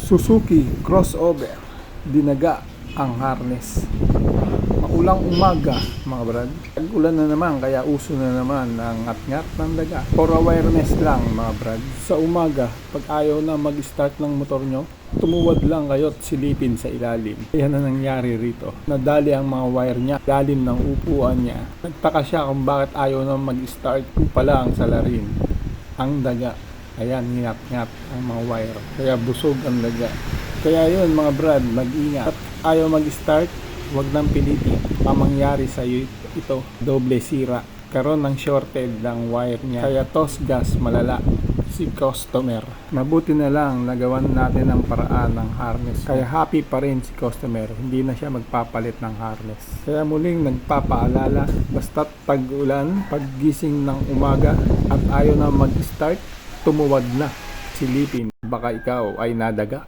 Suzuki crossover, dinaga ang harness. Maulang umaga mga brad. Tag-ulan na naman kaya uso na naman ang ngat-ngat ng daga. For awareness lang mga brad. Sa umaga, pag ayaw na mag-start ng motor nyo, tumuwad lang kayo at silipin sa ilalim. Yan na nangyari rito. Nadali ang mga wire niya, lalim ng upuan niya. Nagtaka siya kung bakit ayaw na mag-start. Kung pala ang salarin, ang daga. Ayan, ngat-ngat ang mga wire. Kaya busog ang daga. Kaya yun mga brad, mag-ingat. At ayaw mag-start, huwag nang pilitin. Pamangyari sa iyo ito, doble sira. Karon ng shorted ng wire niya. Kaya toss gas malala si customer. Mabuti na lang nagawan natin ang paraan ng harness. Kaya happy pa rin si customer. Hindi na siya magpapalit ng harness. Kaya muling nagpapaalala, basta't tag-ulan, paggising ng umaga at ayaw na mag-start, tumuwad na, silipin, baka ikaw ay nadaga.